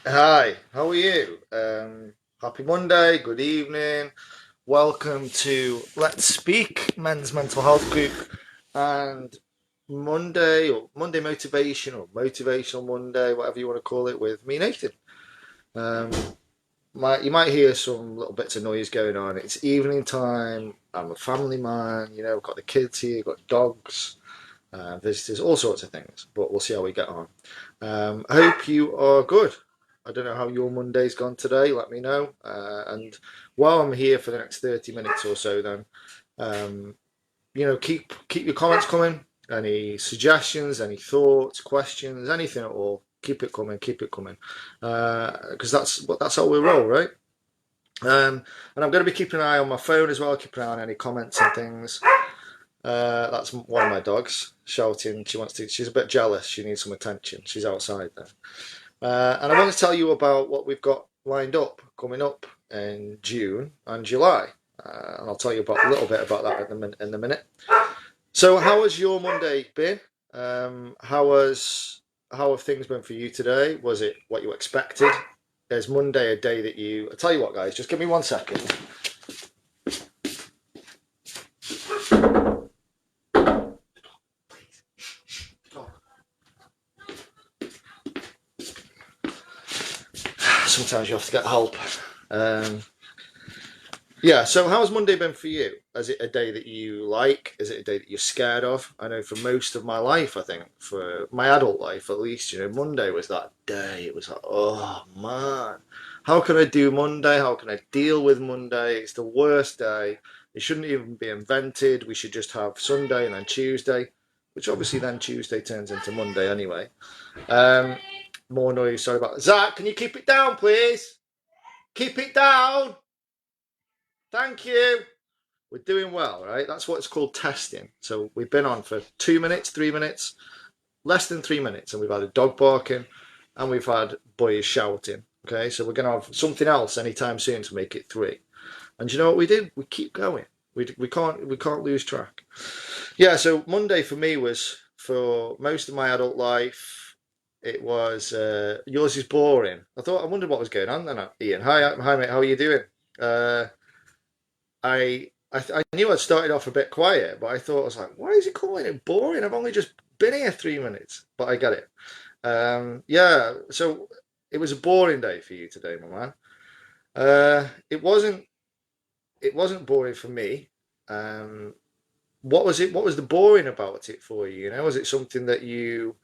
Hi, how are you? Happy Monday, good evening. Welcome to Let's Speak, Men's Mental Health Group, and Monday or Monday Motivation or Motivational Monday, whatever you want to call it, with me, Nathan. Um, you might hear some little bits of noise going on. It's evening time. I'm a family man, I've got the kids here, got dogs, visitors, all sorts of things, but we'll see how we get on. I hope you are good. I don't know how your Monday's gone today. Let me know. And while I'm here for the next 30 minutes or so, then um, keep your comments coming. Any suggestions, any thoughts, questions, anything at all. Keep it coming. Keep it coming. Because that's how we roll, right? And I'm going to be keeping an eye on my phone as well. Keeping an eye on any comments and things. That's one of my dogs shouting. She's a bit jealous. She needs some attention. She's outside there. And I want to tell you about what we've got lined up coming up in June and July. And I'll tell you about a little bit about that in the minute. So, how has your Monday been? How have things been for you today? Was it what you expected? Is Monday a day that you? I'll tell you what, guys. Just give me 1 second. Sometimes you have to get help. Um, Yeah, so how's Monday been for you? Is it a day that you like? Is it a day that you're scared of? I know for most of my life, I think, for my adult life at least, Monday was that day. It was like, oh man, how can I do Monday? How can I deal with Monday? It's the worst day. It shouldn't even be invented. We should just have Sunday and then Tuesday, which obviously then Tuesday turns into Monday anyway. Um, More noise, sorry about that. Zach, can you keep it down, please? Keep it down. Thank you. We're doing well, right? That's what it's called testing. So we've been on for 2 minutes, 3 minutes, less than 3 minutes, and we've had a dog barking and we've had boys shouting. Okay, so we're going to have something else anytime soon to make it three. And you know what we do? We keep going. We can't lose track. Yeah. So Monday for me was for most of my adult life. It was yours is boring. I wondered what was going on then. Ian, hi mate. How are you doing? Uh, I knew I'd started off a bit quiet, but I was like, why is he calling it boring? I've only just been here 3 minutes, but I get it. Yeah, so it was a boring day for you today, my man. It wasn't boring for me. Um, what was it? What was the boring about it for you? Was it something that you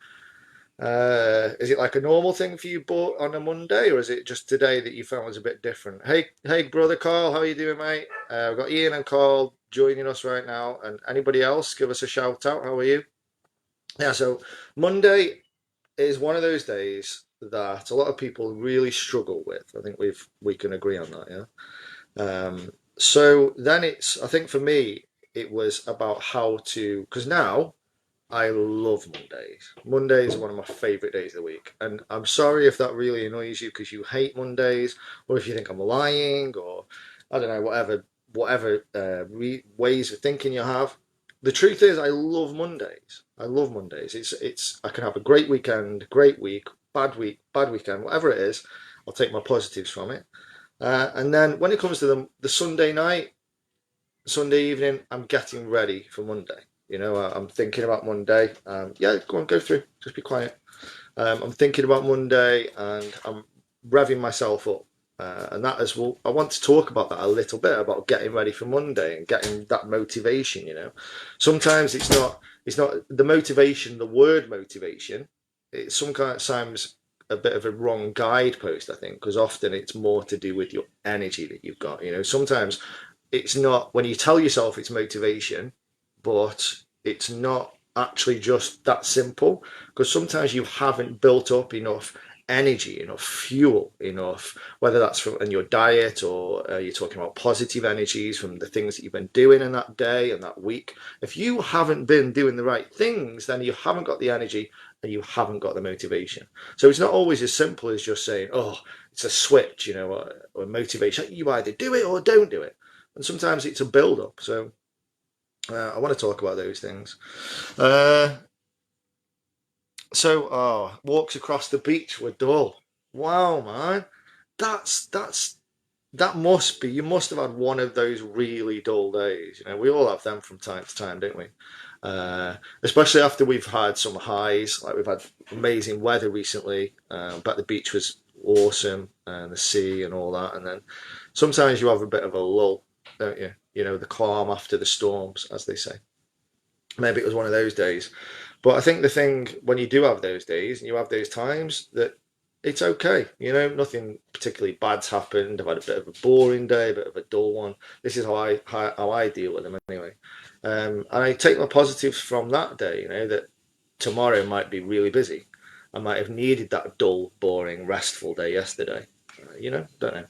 is it like a normal thing for you bought on a Monday, or is it just today that you found was a bit different? Hey, brother Carl, how you doing, mate? We've got Ian and Carl joining us right now, and anybody else, give us a shout out. How are you? Yeah, so Monday is one of those days that a lot of people really struggle with. I think we can agree on that, yeah. So then I think for me, it was about how to, because now I love Mondays. Mondays are one of my favourite days of the week. And I'm sorry if that really annoys you because you hate Mondays, or if you think I'm lying, or I don't know, whatever ways of thinking you have. The truth is, I love Mondays. I love Mondays. I can have a great weekend, great week, bad weekend, whatever it is. I'll take my positives from it. And then when it comes to the Sunday night, Sunday evening, I'm getting ready for Monday. I'm thinking about Monday. Yeah, go on, go through. Just be quiet. I'm thinking about Monday and I'm revving myself up. And that as well, I want to talk about that a little bit about getting ready for Monday and getting that motivation. Sometimes it's not the motivation, the word motivation. It's sometimes a bit of a wrong guidepost, I think, because often it's more to do with your energy that you've got. Sometimes it's not when you tell yourself it's motivation, but it's not actually just that simple because sometimes you haven't built up enough energy, enough fuel, enough, whether that's from in your diet or you're talking about positive energies from the things that you've been doing in that day and that week. If you haven't been doing the right things, then you haven't got the energy and you haven't got the motivation. So it's not always as simple as just saying, oh, it's a switch, or motivation. You either do it or don't do it. And sometimes it's a build up. So I want to talk about those things. Uh, walks across the beach were dull. Wow, man. That's that must be, you must have had one of those really dull days. We all have them from time to time, don't we? Especially after we've had some highs, like we've had amazing weather recently. But the beach was awesome, and the sea and all that. And then sometimes you have a bit of a lull, don't you? The calm after the storms, as they say. Maybe it was one of those days. But I think the thing when you do have those days and you have those times, that it's okay. Nothing particularly bad's happened. I've had a bit of a boring day, a bit of a dull one. This is how I deal with them anyway. And I take my positives from that day. That tomorrow might be really busy. I might have needed that dull, boring, restful day yesterday. Don't know.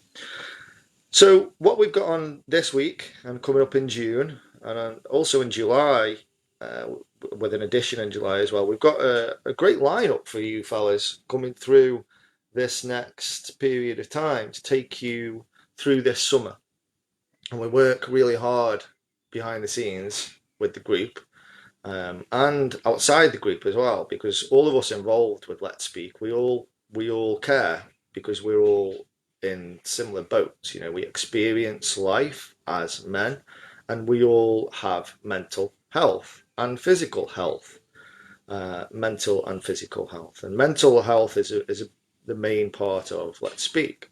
So what we've got on this week and coming up in June and also in July, uh, with an addition in July as well, we've got a great lineup for you fellas coming through this next period of time to take you through this summer. And we work really hard behind the scenes with the group, and outside the group as well, because all of us involved with Let's Speak, we all care because we're all in similar boats. We experience life as men, and we all have mental health and physical health. Mental and physical health, and mental health is the main part of Let's Speak.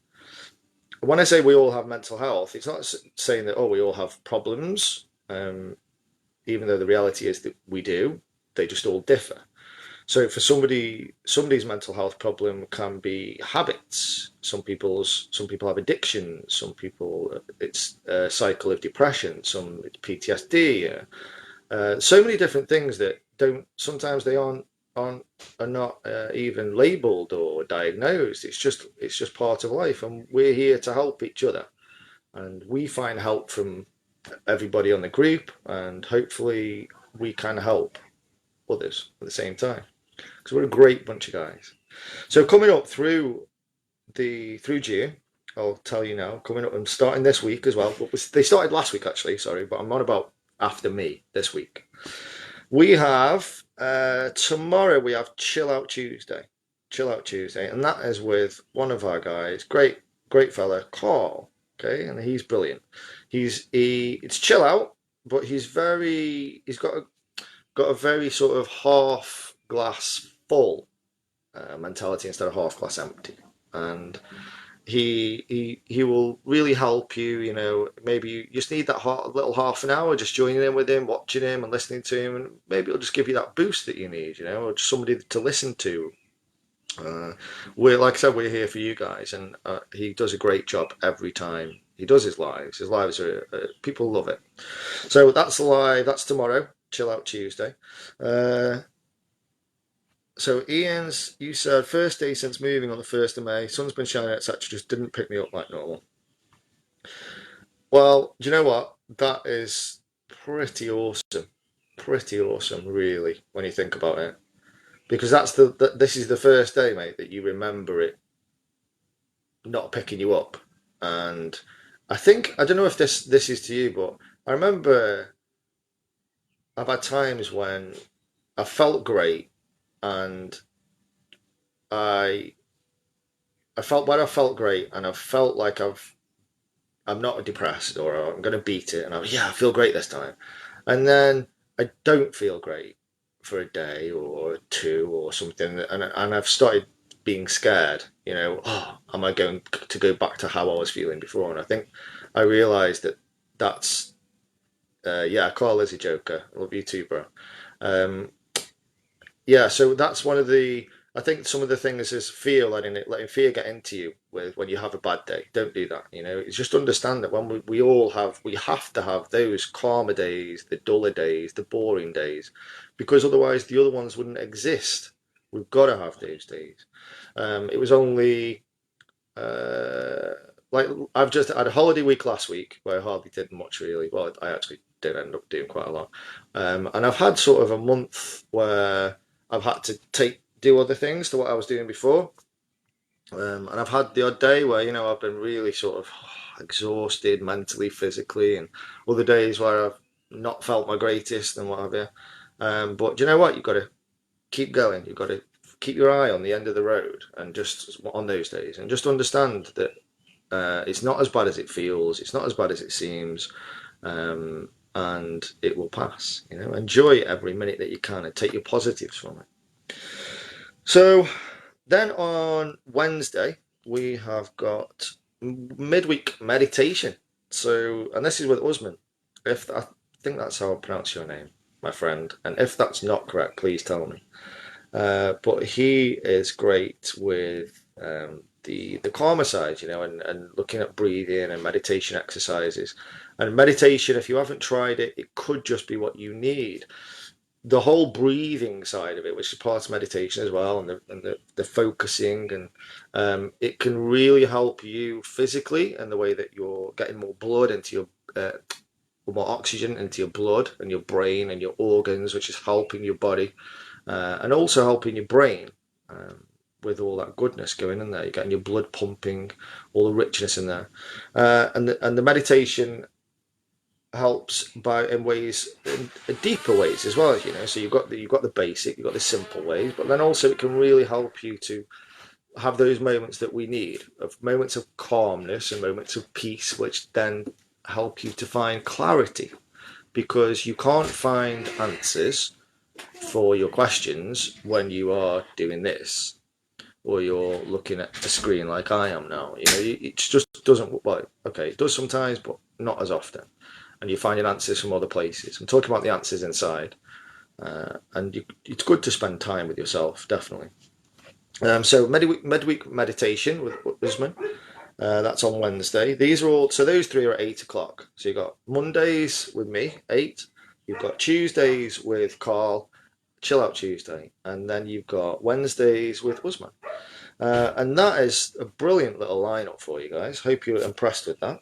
When I say we all have mental health, it's not saying that we all have problems. Even though the reality is that we do, they just all differ. So for somebody's mental health problem can be habits. Some people have addictions. Some people it's a cycle of depression. Some it's PTSD. So many different things that don't sometimes they aren't are not even labeled or diagnosed. It's just part of life, and we're here to help each other. And we find help from everybody on the group, and hopefully we can help others at the same time because we're a great bunch of guys. So coming up through June, I'll tell you now. Coming up and starting this week as well. They started last week actually. Sorry, but I'm on about after me this week. We have tomorrow. We have Chill Out Tuesday. Chill Out Tuesday, and that is with one of our guys. Great fella, Carl. Okay, and he's brilliant. It's chill out, but he's got a very sort of half glass full mentality instead of half glass empty, and he will really help you. Maybe you just need that little half an hour, just joining in with him, watching him, and listening to him, and maybe it'll just give you that boost that you need. Or just somebody to listen to. We're like I said, we're here for you guys, and he does a great job every time he does his lives. His lives are people love it. So that's live. That's tomorrow. Chill Out Tuesday. Uh, so Ian's, you said first day since moving on the 1st of May. Sun's been shining, etc. Just didn't pick me up like normal. Well, do you know what? That is pretty awesome. Pretty awesome, really, when you think about it. Because this is the first day, mate, that you remember it not picking you up. And I don't know if this is to you, but I remember I've had times when I felt great, and I I felt great, and I felt like I'm not depressed or I'm gonna beat it, and I feel great this time. And then I don't feel great for a day or two or something, and I've started being scared. Oh, am I going to go back to how I was feeling before? And I think I realised that that's yeah, Carl is a joker. I love you too, bro. Um, yeah, so that's one of the. I think some of the things is fear, letting fear get into you with when you have a bad day. Don't do that. It's just understand that when we have to have those calmer days, the duller days, the boring days, because otherwise the other ones wouldn't exist. We've got to have those days. It was only uh, like I've just had a holiday week last week where I hardly did much really. Well, I actually did end up doing quite a lot. And I've had sort of a month where I've had to do other things to what I was doing before. And I've had the odd day where I've been really sort of exhausted mentally, physically, and other days where I've not felt my greatest and what have you. But do you know what? You've got to keep going. You've got to keep your eye on the end of the road, and just on those days, and just understand that it's not as bad as it feels. It's not as bad as it seems, and it will pass. Enjoy every minute that you can, and take your positives from it. So then on Wednesday we have got midweek meditation. So, and this is with Usman. If I think that's how I pronounce your name, my friend, and if that's not correct, please tell me. But he is great with the calmer side, and looking at breathing and meditation exercises. And meditation, if you haven't tried it, it could just be what you need. The whole breathing side of it, which is part of meditation as well, and the focusing, and it can really help you physically in the way that you're getting more blood into your more oxygen into your blood and your brain and your organs, which is helping your body, and also helping your brain, with all that goodness going in there. You're getting your blood pumping, all the richness in there, and the meditation helps in deeper ways as well. So you've got the basic, you've got the simple ways, but then also it can really help you to have those moments that we need, of moments of calmness and moments of peace, which then help you to find clarity, because you can't find answers for your questions when you are doing this, or you're looking at a screen like I am now. It just doesn't. Well, okay, it does sometimes, but not as often. And you're finding answers from other places. I'm talking about the answers inside, and it's good to spend time with yourself, definitely. So midweek meditation with Usman. That's on Wednesday. These are all, so those three are at 8 o'clock. So you've got Mondays with me, 8. You've got Tuesdays with Carl, Chill Out Tuesday. And then you've got Wednesdays with Usman. And that is a brilliant little lineup for you guys. Hope you're impressed with that.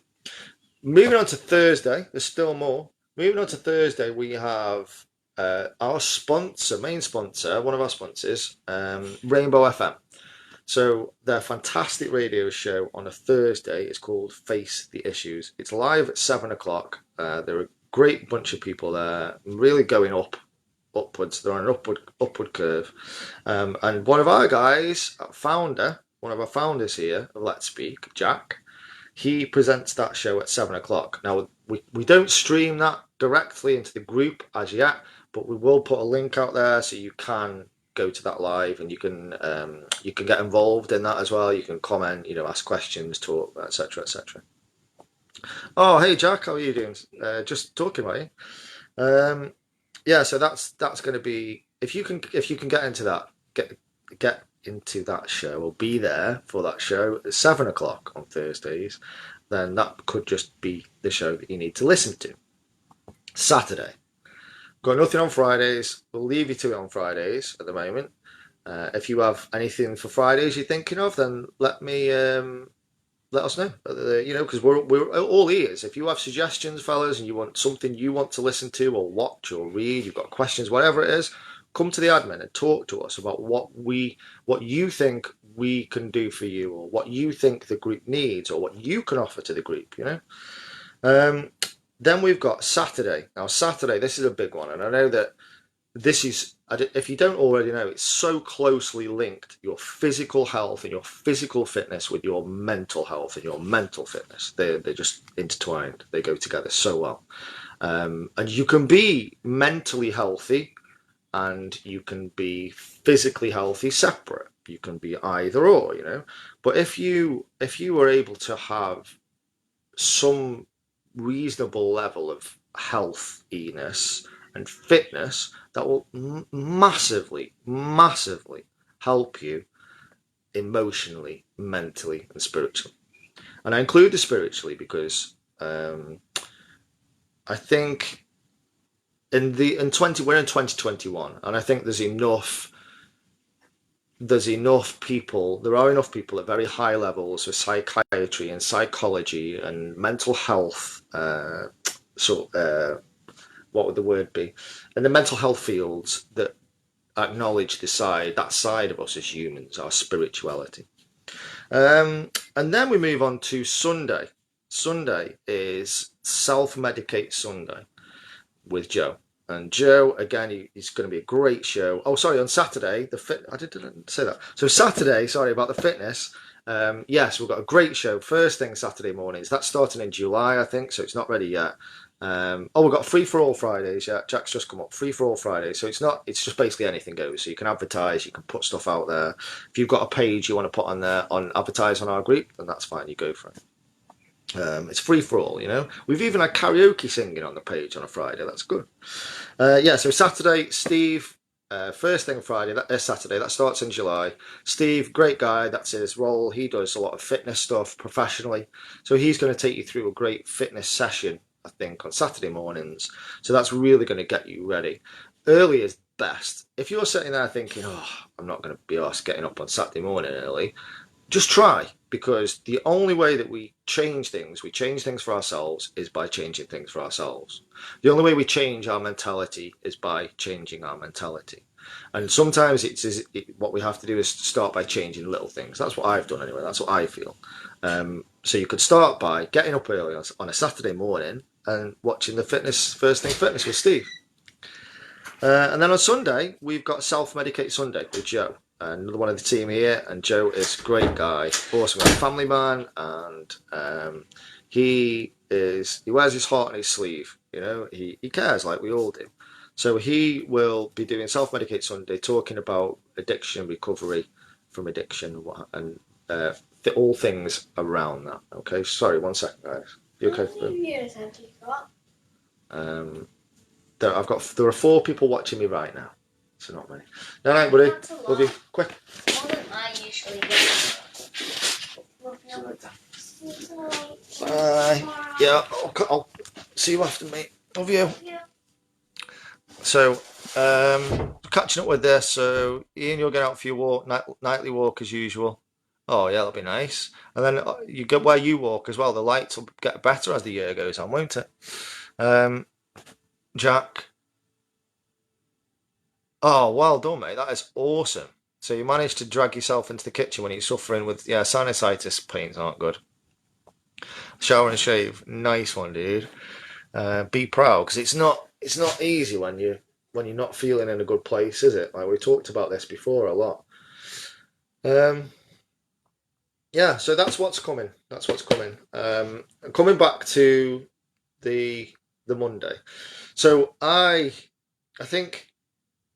Moving on to Thursday, there's still more. Moving on to Thursday, we have our sponsor, main sponsor, one of our sponsors, Rainbow FM. So their fantastic radio show on a Thursday is called Face the Issues. It's live at 7 o'clock. There are a great bunch of people there, really going upwards. They're on an upward curve. And one of our guys, one of our founders here of Let's Speak, Jack, he presents that show at 7 o'clock. Now, we don't stream that directly into the group as yet, but we will put a link out there so you can go to that live, and you can get involved in that as well. You can comment, ask questions, talk, etc., etc. Oh, hey Jack, how are you doing? Just talking about you. Yeah, so that's going to be, if you can get into that, get into that show, or be there for that show at 7 o'clock on Thursdays, then that could just be the show that you need to listen to. Saturday. Got nothing on Fridays. We'll leave you to it on Fridays at the moment. If you have anything for Fridays you're thinking of, then let us know. Because we're all ears. If you have suggestions, fellas, and you want something you want to listen to or watch or read, you've got questions, whatever it is, come to the admin and talk to us about what you think we can do for you, or what you think the group needs, or what you can offer to the group. Then we've got Saturday. Now, Saturday, this is a big one, and I know that this is, if you don't already know, it's so closely linked, your physical health and your physical fitness, with your mental health and your mental fitness. They're just intertwined. They go together so well. And you can be mentally healthy and you can be physically healthy separate. You can be either or, But if you were able to have some reasonable level of healthiness and fitness, that will massively help you emotionally, mentally, and spiritually. And I include the spiritually because I think we're in 2021, and I think there are enough people at very high levels with psychiatry and psychology and mental health. What would the word be? In the mental health fields, that acknowledge that side of us as humans, our spirituality. And then we move on to Sunday. Sunday is Self-Medicate Sunday with Joe. And Joe, again, he's going to be a great show. Oh, sorry, on Saturday, I didn't say that. So Saturday, sorry about the fitness. Yes, we've got a great show. First thing Saturday mornings. That's starting in July, I think, so it's not ready yet. We've got free for all Fridays. Yeah, Jack's just come up. Free for all Fridays. So it's just basically anything goes. So you can advertise, you can put stuff out there. If you've got a page you want to put on there on advertise on our group, then that's fine. You go for it. It's free for all, you know. We've even had karaoke singing on the page on a Friday. That's good. Yeah, so Saturday, Steve. First thing Friday, Saturday, that starts in July. Steve, great guy, that's his role. He does a lot of fitness stuff professionally. So he's going to take you through a great fitness session, I think, on Saturday mornings. So that's really going to get you ready. Early is best. If you're sitting there thinking, oh, I'm not going to be asked getting up on Saturday morning early, just try, because the only way that we change things for ourselves, is by changing things for ourselves. The only way we change our mentality is by changing our mentality. And sometimes what we have to do is start by changing little things. That's what I've done anyway. That's what I feel. So you could start by getting up early on a Saturday morning and watching the First Thing Fitness with Steve. And then on Sunday, we've got Self-Medicate Sunday with Joe. Another one of the team here, and Joe is a great guy, awesome, a family man, and he wears his heart on his sleeve. You know, he cares like we all do. So he will be doing Self-Medicate Sunday, talking about addiction, recovery from addiction, and all things around that. Okay, sorry, 1 second, guys. You okay? How many viewers have you got? There are 4 people watching me right now. So not many. No, buddy. Love you. Quick. More than I usually get. Bye. Yeah, I'll see you after, mate. Love you. Yeah. So, catching up with this. So, Ian, you'll get out for your walk, nightly walk as usual. Oh, yeah, that'll be nice. And then you get where you walk as well. The lights will get better as the year goes on, won't it? Jack. Oh, well done, mate. That is awesome. So you managed to drag yourself into the kitchen when you're suffering with, sinusitis. Pains aren't good. Shower and shave. Nice one, dude. Be proud, because it's not easy when you're not feeling in a good place, is it? Like we talked about this before a lot. Yeah, so that's what's coming. That's what's coming. Coming back to the Monday. So I think,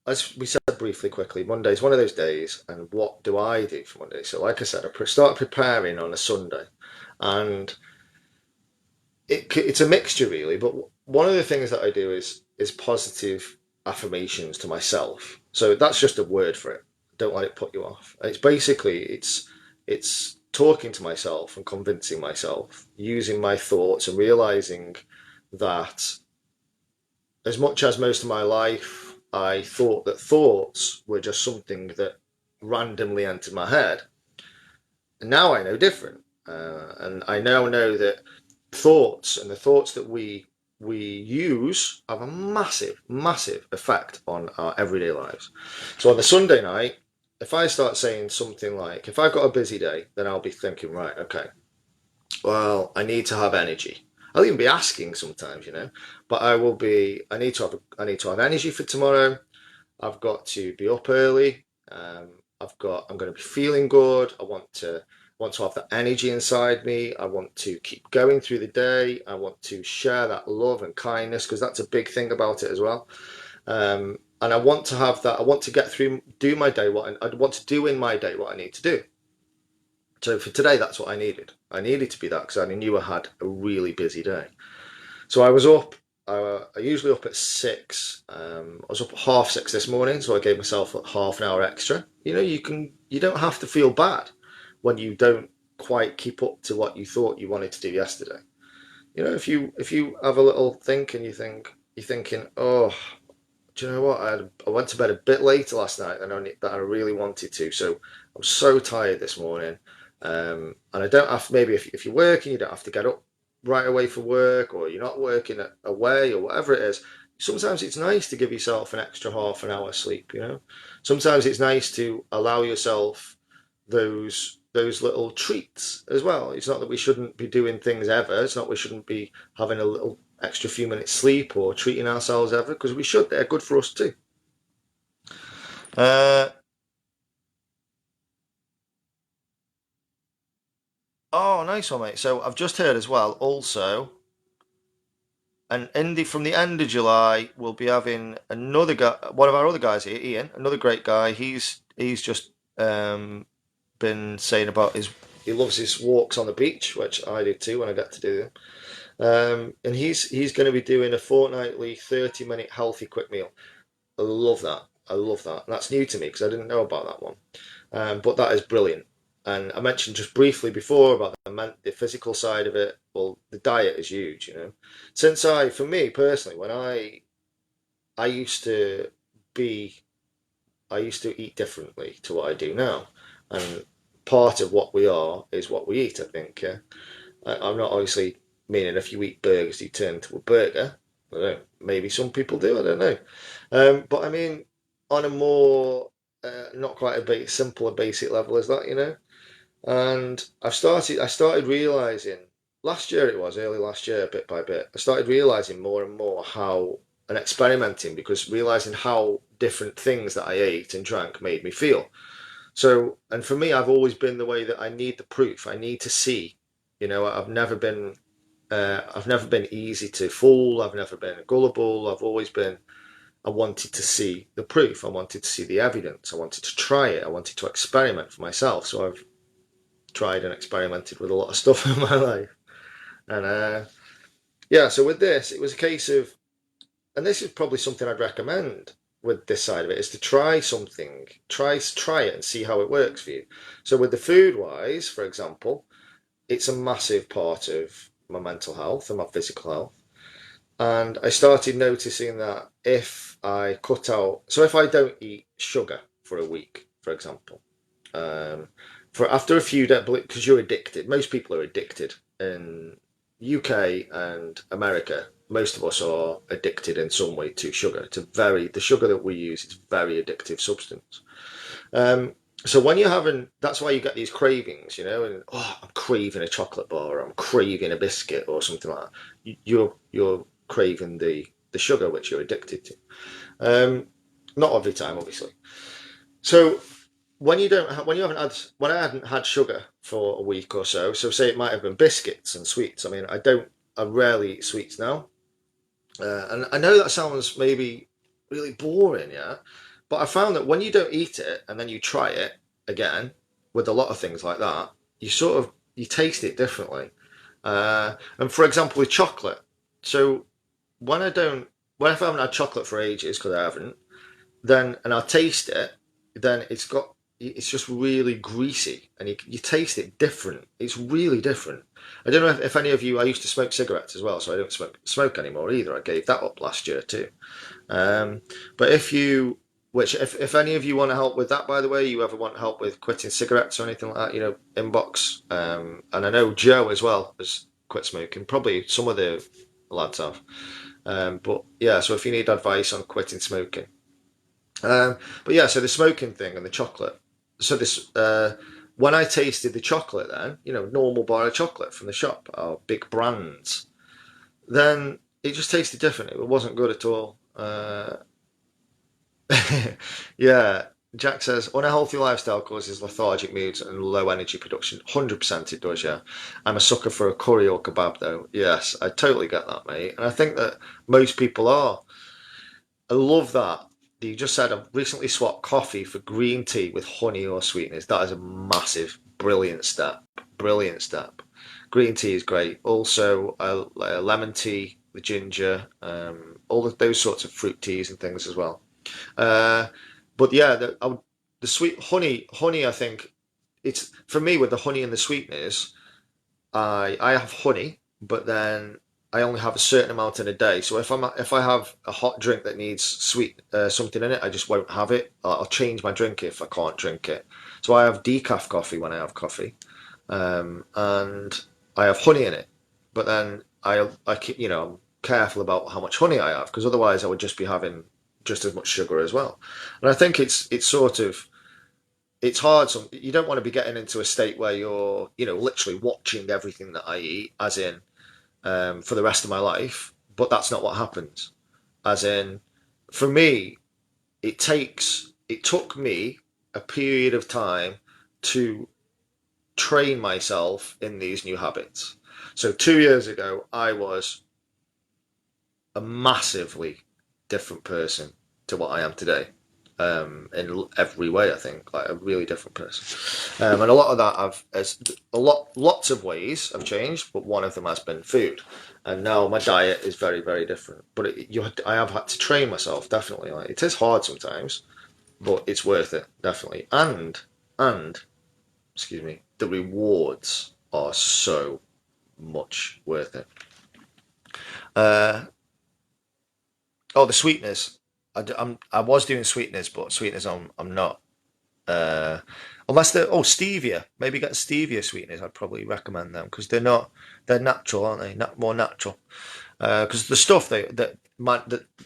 as we said briefly, quickly, Monday is one of those days, and what do I do for Monday? So, like I said, I start preparing on a Sunday, and it's a mixture really. But one of the things that I do is positive affirmations to myself. So that's just a word for it. Don't let it put you off. It's basically it's talking to myself and convincing myself, using my thoughts and realizing that, as much as most of my life I thought that thoughts were just something that randomly entered my head, and now I know different. And I now know that thoughts and the thoughts that we use have a massive, massive effect on our everyday lives. So on the Sunday night, if I start saying something like, if I've got a busy day, then I'll be thinking, right, okay, well, I need to have energy. I'll even be asking sometimes, but I need to have energy for tomorrow. I've got to be up early. I'm going to be feeling good. I want to have that energy inside me. I want to keep going through the day. I want to share that love and kindness, because that's a big thing about it as well. And I want to have that. I want to get through, do my day, I want to do in my day what I need to do. So for today, that's what I needed. I needed to be that, because I knew I had a really busy day. So I was up. I usually up at 6. I was up at 6:30 this morning, so I gave myself half an hour extra. You don't have to feel bad when you don't quite keep up to what you thought you wanted to do yesterday. If you have a little think and you're thinking, oh, do you know what? I went to bed a bit later last night than I really wanted to, so I'm so tired this morning. And I don't have, maybe if you're working, you don't have to get up right away for work, or you're not working away, or whatever it is. Sometimes it's nice to give yourself an extra half an hour sleep. Sometimes it's nice to allow yourself those little treats as well. It's not that we shouldn't be doing things ever. It's not we shouldn't be having a little extra few minutes sleep or treating ourselves ever, because we should. They're good for us too. Uh, oh, nice one, mate. So I've just heard as well, also, and from the end of July, we'll be having another guy, one of our other guys here, Ian, another great guy. He's just been saying about he loves his walks on the beach, which I do too when I get to do them. And he's going to be doing a fortnightly 30-minute healthy quick meal. I love that. I love that. And that's new to me because I didn't know about that one. But that is brilliant. And I mentioned just briefly before about the physical side of it. Well, the diet is huge, you know. For me personally, when I used to be, I used to eat differently to what I do now. And part of what we are is what we eat, I think. Yeah? I'm not obviously meaning if you eat burgers, you turn into a burger. I don't know. Maybe some people do. I don't know. But I mean, on a more not quite simpler basic level as that, you know. And I started realizing last year it was early last year, bit by bit. I started realizing more and more how and experimenting because realizing how different things that I ate and drank made me feel. So, and for me, I've always been the way that I need the proof. I need to see. You know, I've never been easy to fool. I've never been gullible. I wanted to see the proof. I wanted to see the evidence. I wanted to try it. I wanted to experiment for myself. So I've tried and experimented with a lot of stuff in my life. And yeah, so with this, it was a case of, and this is probably something I'd recommend with this side of it, is to try something, try it and see how it works for you. So with the food wise, for example, it's a massive part of my mental health and my physical health. And I started noticing that if I don't eat sugar for a week, for example, um, for after a few days, because you're addicted, most people are addicted in UK and America. Most of us are addicted in some way to sugar. The sugar that we use is a very addictive substance. Um, so when you're having, that's why you get these cravings, you know, and I'm craving a chocolate bar, or I'm craving a biscuit, or something like that. You're craving the sugar which you're addicted to. Um, Not every time, obviously. So when I hadn't had sugar for a week or so, so say it might have been biscuits and sweets. I mean, I rarely eat sweets now, and I know that sounds maybe really boring, yeah, but I found that when you don't eat it and then you try it again with a lot of things like that, you taste it differently. And for example, with chocolate, so when I don't, when if I haven't had chocolate for ages because I haven't, then and I taste it, then it's just really greasy and you taste it different. It's really different. I don't know if any of you. I used to smoke cigarettes as well, so I don't smoke anymore either. I gave that up last year too. Um, but if any of you want to help with that, by the way, you ever want help with quitting cigarettes or anything like that, you know, inbox. And I know Joe as well has quit smoking. Probably some of the lads have. But yeah, so if you need advice on quitting smoking, but yeah, so the smoking thing and the chocolate. So when I tasted the chocolate, then you know, normal bar of chocolate from the shop, or big brands, then it just tasted different. It wasn't good at all. Yeah, Jack says unhealthy lifestyle causes lethargic moods and low energy production. 100% it does. Yeah, I'm a sucker for a curry or kebab, though. Yes, I totally get that, mate, and I think that most people are. I love that. You just said I've recently swapped coffee for green tea with honey or sweeteners. That is a massive, brilliant step. Brilliant step. Green tea is great. Also, lemon tea with ginger, all of those sorts of fruit teas and things as well. Uh, but yeah, the sweet honey. I think it's for me with the honey and the sweeteners. I have honey, but then I only have a certain amount in a day. So if I have a hot drink that needs something in it, I just won't have it. I'll change my drink if I can't drink it. So I have decaf coffee when I have coffee, and I have honey in it. But then I'm careful about how much honey I have because otherwise I would just be having just as much sugar as well. And I think it's sort of it's hard. You don't want to be getting into a state where you're, you know, literally watching everything that I eat, as in for the rest of my life. but that's not what happens. As in, for me, it took me a period of time to train myself in these new habits. So 2 years ago, I was a massively different person to what I am today. In every way, I think, like a really different person. And a lot of that, lots of ways have changed, but one of them has been food. And now my diet is very, very different. But I have had to train myself, definitely. Like it is hard sometimes, but it's worth it, definitely. And excuse me, the rewards are so much worth it. Uh, oh, the sweeteners. I was doing sweeteners, but sweeteners I'm not. Uh, Unless they're stevia. Maybe get stevia sweeteners. I'd probably recommend them because they're natural, aren't they? More natural. Because the stuff that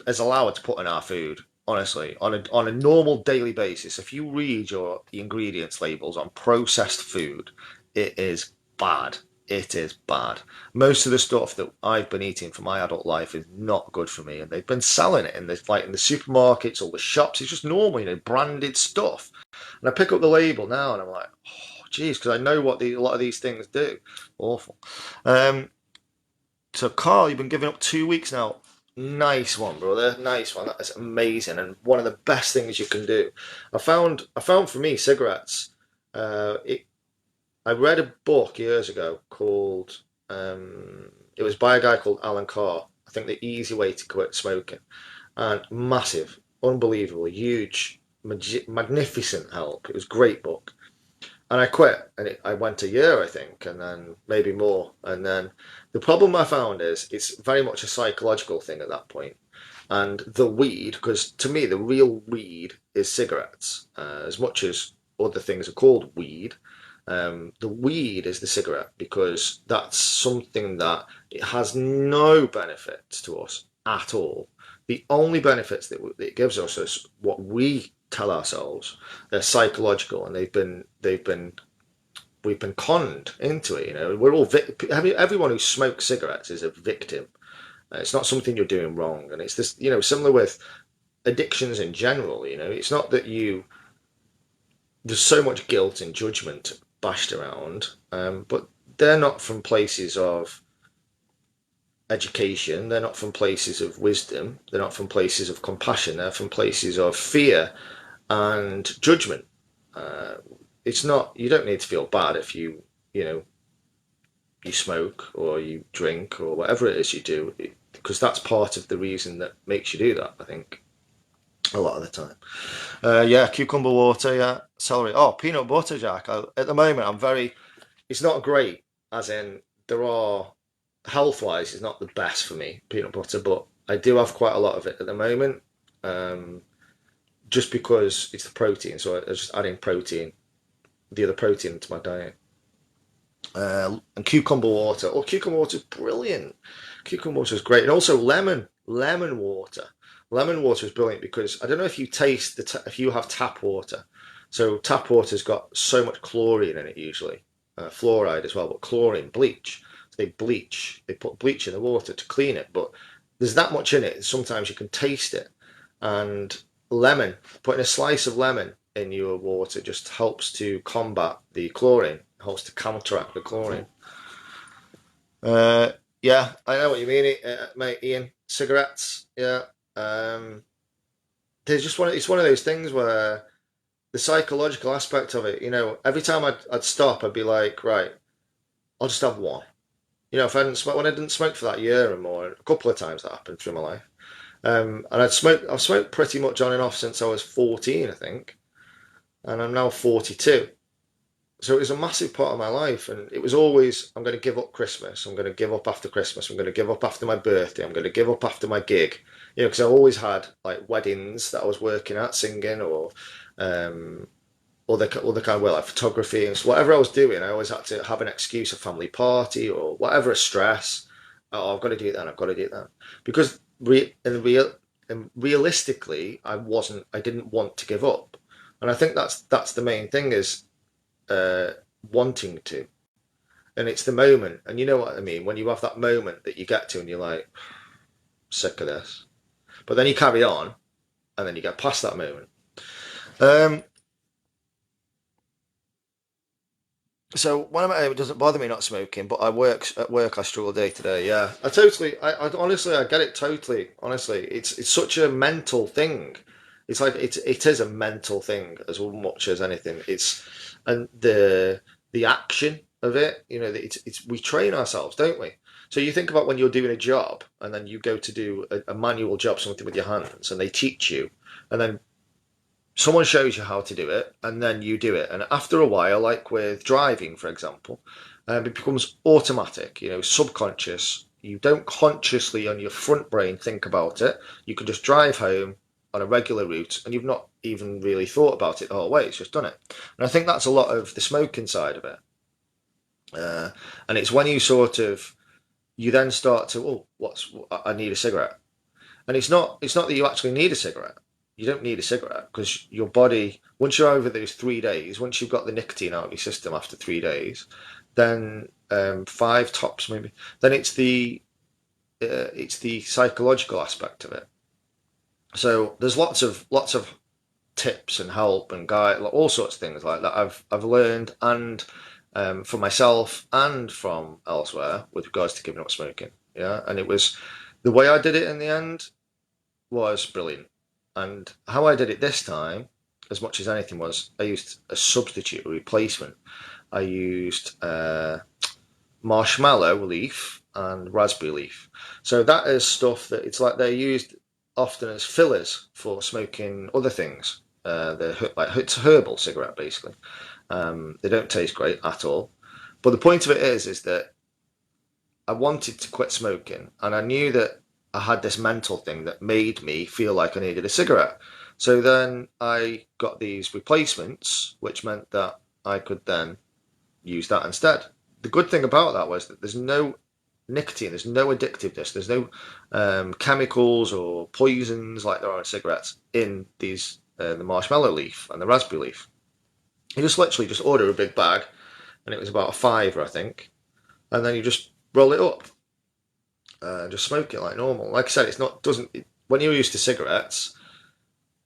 is allowed to put in our food, honestly, on a normal daily basis, if you read the ingredients labels on processed food, it is bad. It is bad. Most of the stuff that I've been eating for my adult life is not good for me, and they've been selling it in the supermarkets or the shops. It's just normal, branded stuff. And I pick up the label now, and I'm like, oh, geez, because I know what a lot of these things do. Awful. Um, so, Carl, you've been giving up 2 weeks now. Nice one, brother. Nice one. That is amazing, and one of the best things you can do. I found for me cigarettes. It I read a book years ago called. It was by a guy called Alan Carr. I think the easy way to quit smoking, and massive, unbelievable, huge, magnificent help. It was a great book. And I quit, and I went a year, I think, and then maybe more. And then the problem I found is it's very much a psychological thing at that point. And the weed, because to me, the real weed is cigarettes, as much as other things are called weed. The weed is the cigarette because that's something that it has no benefits to us at all. The only benefits that it gives us is what we tell ourselves. They're psychological, and we've been conned into it. We're all everyone who smokes cigarettes is a victim. It's not something you're doing wrong, and it's this. Similar with addictions in general. It's not that there's so much guilt and judgment bashed around, but they're not from places of education. They're not from places of wisdom. They're not from places of compassion. They're from places of fear and judgment. Uh, it's not. You don't need to feel bad if you know you smoke or you drink or whatever it is you do, because that's part of the reason that makes you do that. I think a lot of the time. Yeah, cucumber water. Yeah, celery. Oh, peanut butter, Jack. At the moment, I'm very. It's not great, as in there are health wise, it's not the best for me, peanut butter, but I do have quite a lot of it at the moment. Um, just because it's the protein, so I just adding the other protein into my diet. And cucumber water. Oh, cucumber water is brilliant. Cucumber water is great, and also lemon water. Lemon water is brilliant because I don't know if you taste if you have tap water. So tap water's got so much chlorine in it usually, fluoride as well, but chlorine, bleach. They bleach. They put bleach in the water to clean it, but there's that much in it. Sometimes you can taste it, and lemon, putting a slice of lemon in your water just helps to combat the chlorine, helps to counteract the chlorine. Uh, yeah, I know what you mean, mate. Ian, cigarettes. Yeah, um, there's just it's one of those things where the psychological aspect of it. Every time I'd stop, I'd be like, right, I'll just have one. If I didn't smoke when I didn't smoke for that year or more, a couple of times that happened through my life. And I've smoked pretty much on and off since I was 14, I think, and I'm now 42. So it was a massive part of my life, and it was always, I'm going to give up Christmas, I'm going to give up after Christmas, I'm going to give up after my birthday, I'm going to give up after my gig. Because I always had like weddings that I was working at, singing, or um, other kind of work like photography and so whatever I was doing. I always had to have an excuse, a family party or whatever, a stress. Oh, I've got to do that. I've got to do that because realistically, I didn't want to give up, and I think that's the main thing is uh, wanting to, and it's the moment, and you know what I mean when you have that moment that you get to, and you're like, sick of this. But then you carry on, and then you get past that moment. Um, so when I'm at home, it doesn't bother me not smoking, but at work. I struggle day to day. Yeah, I honestly, I get it totally. Honestly, it's such a mental thing. It's like it is a mental thing as much as anything. It's and the action of it. You know, it's we train ourselves, don't we? So you think about when you're doing a job, and then you go to do a manual job, something with your hands, and they teach you, and then someone shows you how to do it and then you do it, and after a while, like with driving for example, it becomes automatic, subconscious. You don't consciously on your front brain think about it. You can just drive home on a regular route and you've not even really thought about it the whole way. It's just done it. And I think that's a lot of the smoking side of it. And it's when you sort of you then start to, I need a cigarette. And it's not that you actually need a cigarette. You don't need a cigarette because your body, once you're over those 3 days, once you've got the nicotine out of your system after 3 days, then five tops maybe, then it's the psychological aspect of it. So there's lots of tips and help and guide, all sorts of things like that I've learned, and for myself and from elsewhere with regards to giving up smoking. Yeah, and it was the way I did it in the end was brilliant. And how I did it this time, as much as anything, was I used a substitute, a replacement. I used marshmallow leaf and raspberry leaf. So that is stuff that it's like they're used often as fillers for smoking other things. They're like it's a herbal cigarette basically. They don't taste great at all. But the point of it is that I wanted to quit smoking, and I knew that I had this mental thing that made me feel like I needed a cigarette. So then I got these replacements, which meant that I could then use that instead. The good thing about that was that there's no nicotine, there's no addictiveness, there's no chemicals or poisons like there are in cigarettes in these the marshmallow leaf and the raspberry leaf. You just literally just order a big bag, and it was about a fiver, I think, and then you just roll it up and just smoke it like normal. Like I said, it's not doesn't it, when you're used to cigarettes,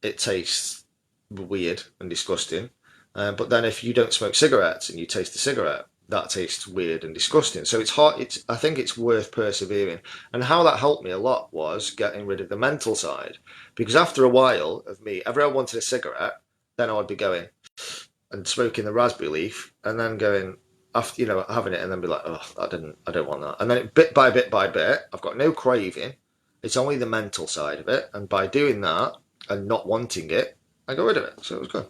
it tastes weird and disgusting. But then if you don't smoke cigarettes and you taste a cigarette, that tastes weird and disgusting. So it's hard. I think it's worth persevering. And how that helped me a lot was getting rid of the mental side, because after a while of me, every I wanted a cigarette, then I would be going and smoking the raspberry leaf, and then going after having it, and then be like, oh, I don't want that. And then bit by bit by bit, I've got no craving. It's only the mental side of it, and by doing that and not wanting it, I got rid of it. So it was good.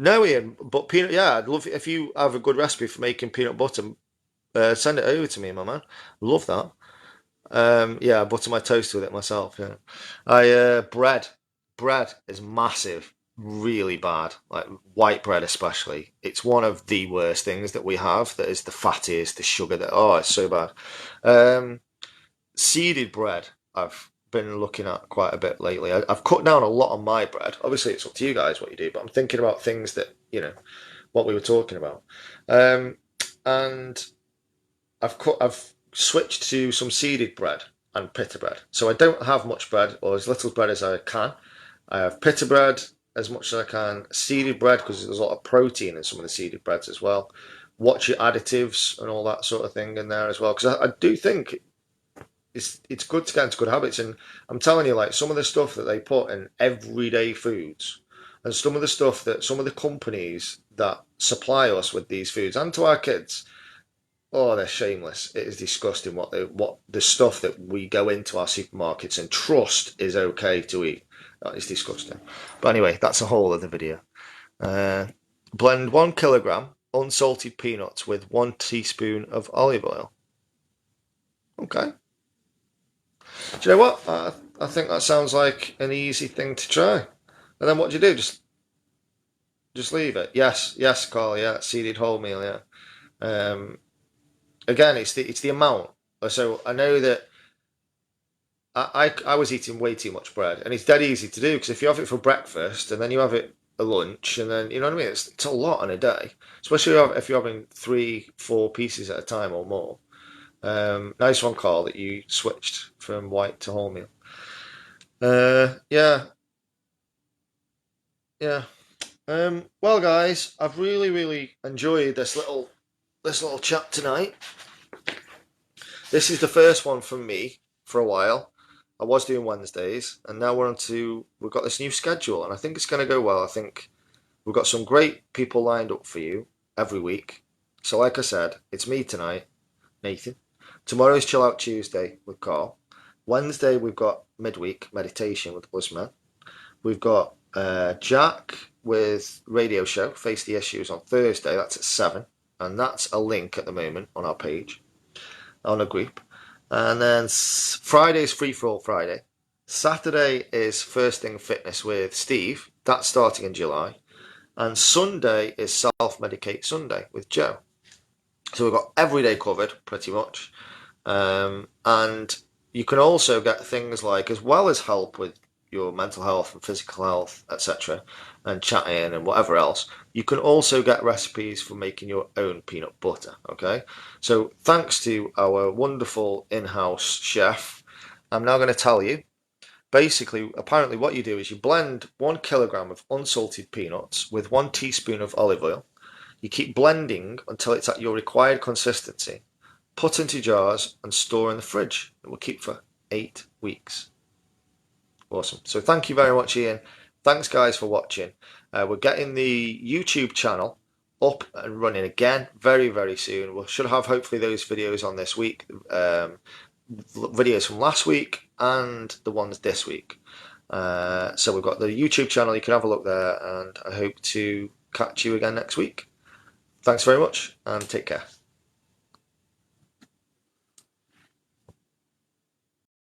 No, Ian, but peanut. Yeah, I'd love if you have a good recipe for making peanut butter. Send it over to me, my man. Love that. Yeah, I butter my toast with it myself. Yeah, I bread is massive, really bad. Like white bread, especially. It's one of the worst things that we have. That is the fattiest, the sugar. That it's so bad. Um, Seeded bread, I've been looking at quite a bit lately. I've cut down a lot on my bread. Obviously, it's up to you guys what you do, but I'm thinking about things that what we were talking about. Um, and I've switched to some seeded bread and pita bread. So I don't have much bread, or as little bread as I can. I have pita bread as much as I can, seeded bread because there's a lot of protein in some of the seeded breads as well. Watch your additives and all that sort of thing in there as well, because I do think it's good to get into good habits. And I'm telling you, like some of the stuff that they put in everyday foods, and some of the stuff that some of the companies that supply us with these foods and to our kids. Oh, they're shameless. It is disgusting what the stuff that we go into our supermarkets and trust is okay to eat. That is disgusting. But anyway, that's a whole other video. Uh, Blend 1 kilogram unsalted peanuts with 1 teaspoon of olive oil. Okay. Do you know what? I think that sounds like an easy thing to try. And then what do you do? Just leave it. Yes, Carl. Yeah, seeded wholemeal. Yeah. Again, it's the amount. So I know that I was eating way too much bread, and it's dead easy to do because if you have it for breakfast and then you have it at lunch, and then you know what I mean, it's a lot on a day, especially if you're having 3, 4 pieces at a time or more. Nice one, Carl, that you switched from white to wholemeal. Yeah, yeah. Well, guys, I've really enjoyed this little chat tonight. This is the first one from me for a while. I was doing Wednesdays, and now we've got this new schedule, and I think it's going to go well. I think we've got some great people lined up for you every week. So, like I said, it's me tonight, Nathan. Tomorrow's Chill Out Tuesday with Carl. Wednesday, we've got midweek meditation with Buzzman. We've got Jack with radio show, Face the Issues on Thursday. That's at 7. And that's a link at the moment on our page, on a group. And then Friday's Free For All Friday. Saturday is First Thing Fitness with Steve. That's starting in July. And Sunday is Self Medicate Sunday with Joe. So we've got every day covered pretty much. And you can also get things like, as well as help with your mental health and physical health, etc., and chatting and whatever else, you can also get recipes for making your own peanut butter. Okay, so thanks to our wonderful in-house chef, I'm now going to tell you. Basically, apparently, what you do is you blend 1 kilogram of unsalted peanuts with 1 teaspoon of olive oil. You keep blending until it's at your required consistency. Put into jars and store in the fridge. It will keep for 8 weeks. Awesome. So thank you very much, Ian. Thanks, guys, for watching. We're getting the YouTube channel up and running again very soon. We should have hopefully those videos on this week, videos from last week and the ones this week. So we've got the YouTube channel. You can have a look there, and I hope to catch you again next week. Thanks very much, and take care.